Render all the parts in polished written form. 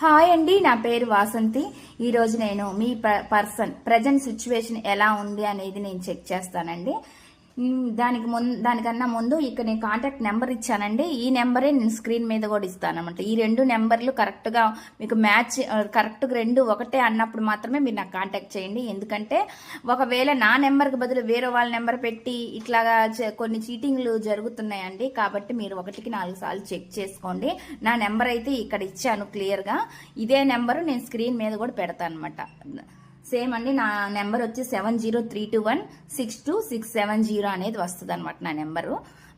Hi అండి, నా పేరు వాసంతి. ఈరోజు నేను మీ పర్సన్ ప్రజెంట్ సిచ్యువేషన్ ఎలా ఉంది అనేది నేను చెక్ చేస్తానండి. దానికన్నా ముందు ఇక్కడ నేను కాంటాక్ట్ నెంబర్ ఇచ్చానండి. ఈ నెంబరే నేను స్క్రీన్ మీద కూడా ఇస్తాను అనమాట. ఈ రెండు నెంబర్లు కరెక్ట్గా మీకు మ్యాచ్, కరెక్ట్గా రెండు ఒకటే అన్నప్పుడు మాత్రమే మీరు నాకు కాంటాక్ట్ చేయండి. ఎందుకంటే ఒకవేళ నా నెంబర్కి బదులు వేరే వాళ్ళ నెంబర్ పెట్టి ఇట్లాగా కొన్ని చీటింగ్లు జరుగుతున్నాయండి. కాబట్టి మీరు 1కి 4 సార్లు చెక్ చేసుకోండి. నా నెంబర్ అయితే ఇక్కడ ఇచ్చాను క్లియర్గా. ఇదే నెంబరు నేను స్క్రీన్ మీద కూడా పెడతాను అనమాట. సేమ్ అండి. నా నెంబర్ వచ్చి 7032162670 అనేది వస్తుంది అనమాట నా నెంబరు.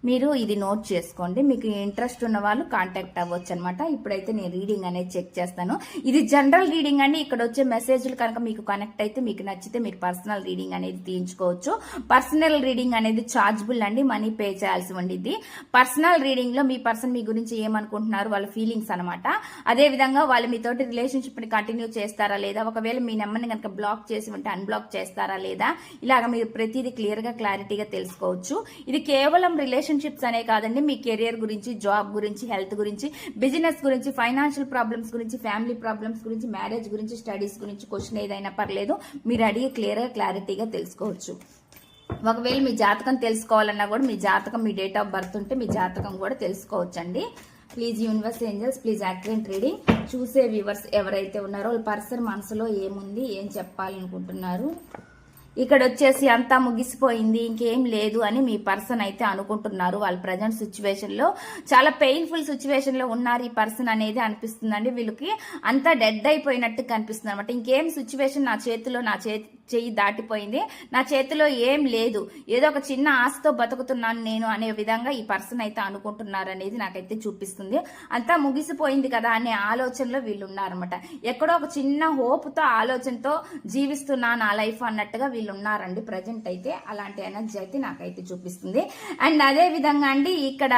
మీరు ఇది నోట్ చేసుకోండి. మీకు ఇంట్రెస్ట్ ఉన్న వాళ్ళు కాంటాక్ట్ అవ్వచ్చు అనమాట. ఇప్పుడైతే నేను రీడింగ్ అనేది చెక్ చేస్తాను. ఇది జనరల్ రీడింగ్ అండి. ఇక్కడ వచ్చే మెసేజ్లు కనుక మీకు కనెక్ట్ అయితే, మీకు నచ్చితే మీరు పర్సనల్ రీడింగ్ అనేది తీయించుకోవచ్చు. పర్సనల్ రీడింగ్ అనేది ఛార్జబుల్ అండి, మనీ పే చేయాల్సి ఉండేది. పర్సనల్ రీడింగ్ లో మీ పర్సన్ మీ గురించి ఏమనుకుంటున్నారు, వాళ్ళ ఫీలింగ్స్ అనమాట. అదే విధంగా వాళ్ళు మీతోటి రిలేషన్షిప్ ని కంటిన్యూ చేస్తారా లేదా, ఒకవేళ మీ నెంబర్ని కనుక బ్లాక్ చేసి ఉంటే అన్బ్లాక్ చేస్తారా లేదా, ఇలాగ మీరు ప్రతిదీ క్లియర్ గా క్లారిటీగా తెలుసుకోవచ్చు. ఇది కేవలం రిలేషన్షిప్స్ అనే కాదండి, మీ కెరియర్ గురించి, జాబ్ గురించి, హెల్త్ గురించి, బిజినెస్ గురించి, ఫైనాన్షియల్ ప్రాబ్లమ్స్ గురించి, ఫ్యామిలీ ప్రాబ్లమ్స్ గురించి, మ్యారేజ్ గురించి, స్టడీస్ గురించి క్వశ్చన్ ఏదైనా పర్లేదు, మీరు అడిగి క్లియర్ గా క్లారిటీగా తెలుసుకోవచ్చు. ఒకవేళ మీ జాతకం తెలుసుకోవాలన్నా కూడా మీ జాతకం, మీ డేట్ ఆఫ్ బర్త్ ఉంటే మీ జాతకం కూడా తెలుసుకోవచ్చు అండి. Please universe angels, please accurate reading. చూసే వ్యూవర్స్ ఎవరైతే ఉన్నారో వాళ్ళ పర్సన్ మనసులో ఏముంది, ఏం చెప్పాలనుకుంటున్నారు. ఇక్కడ వచ్చేసి అంతా ముగిసిపోయింది, ఇంకేం లేదు అని మీ పర్సన్ అయితే అనుకుంటున్నారు. వాళ్ళ ప్రజెంట్ సిచ్యువేషన్ లో చాలా పెయిన్ఫుల్ సిచ్యువేషన్ లో ఉన్నారు ఈ పర్సన్ అనేది అనిపిస్తుందండి. వీళ్ళకి అంతా డెడ్ అయిపోయినట్టు కనిపిస్తుంది అనమాట. ఇంకేం సిచ్యువేషన్, నా చేతిలో, నా చెయ్యి దాటిపోయింది, నా చేతిలో ఏం లేదు, ఏదో ఒక చిన్న ఆశతో బతుకుతున్నాను నేను అనే విధంగా ఈ పర్సన్ అయితే అనుకుంటున్నారు అనేది నాకైతే చూపిస్తుంది. అంతా ముగిసిపోయింది కదా అనే ఆలోచనలో వీళ్ళు ఉన్నారనమాట. ఎక్కడో ఒక చిన్న హోప్తో, ఆలోచనతో జీవిస్తున్నా నా లైఫ్ అన్నట్టుగా వీళ్ళు ఉన్నారండి ప్రజెంట్ అయితే. అలాంటి ఎనర్జీ అయితే నాకైతే చూపిస్తుంది. అండ్ అదే విధంగా అండి ఇక్కడ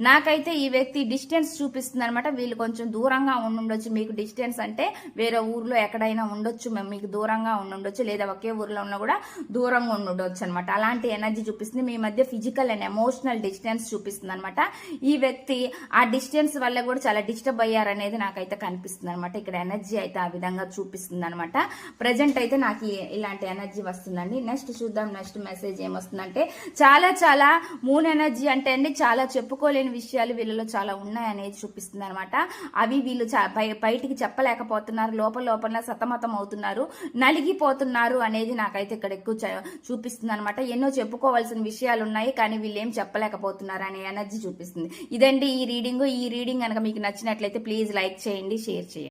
నాకైతే ఈ వ్యక్తి డిస్టెన్స్ చూపిస్తుంది అనమాట. వీళ్ళు కొంచెం దూరంగా ఉండుండొచ్చు. మీకు డిస్టెన్స్ అంటే వేరే ఊర్లో ఎక్కడైనా ఉండొచ్చు, మీకు దూరంగా ఉండుండొచ్చు, లేదా ఒకే ఊర్లో ఉన్నా కూడా దూరంగా ఉండొచ్చు అనమాట. అలాంటి ఎనర్జీ చూపిస్తుంది. మీ మధ్య ఫిజికల్ అండ్ ఎమోషనల్ డిస్టెన్స్ చూపిస్తుంది అనమాట. ఈ వ్యక్తి ఆ డిస్టెన్స్ వల్ల కూడా చాలా డిస్టర్బ్ అయ్యారనేది నాకైతే కనిపిస్తుంది అనమాట. ఇక్కడ ఎనర్జీ అయితే ఆ విధంగా చూపిస్తుంది అనమాట. ప్రజెంట్ అయితే నాకు ఇలాంటి ఎనర్జీ వస్తుందండి. నెక్స్ట్ చూద్దాం, నెక్స్ట్ మెసేజ్ ఏమొస్తుందంటే, చాలా మూన్ ఎనర్జీ అంటే అండి చాలా చెప్పుకోలేని విషయాలు వీళ్ళలో చాలా ఉన్నాయనేది చూపిస్తుంది అనమాట. అవి వీళ్ళు బయటికి చెప్పలేకపోతున్నారు, లోపల సతమతం అవుతున్నారు, నలిగిపోతున్నారు అనేది నాకైతే ఇక్కడ ఎక్కువ చూపిస్తుంది అనమాట. ఎన్నో చెప్పుకోవాల్సిన విషయాలు ఉన్నాయి, కానీ వీళ్ళు ఏం చెప్పలేకపోతున్నారు అనే ఎనర్జీ చూపిస్తుంది. ఇదండి ఈ రీడింగ్. ఈ రీడింగ్ కనుక మీకు నచ్చినట్లయితే ప్లీజ్ లైక్ చేయండి, షేర్ చేయండి.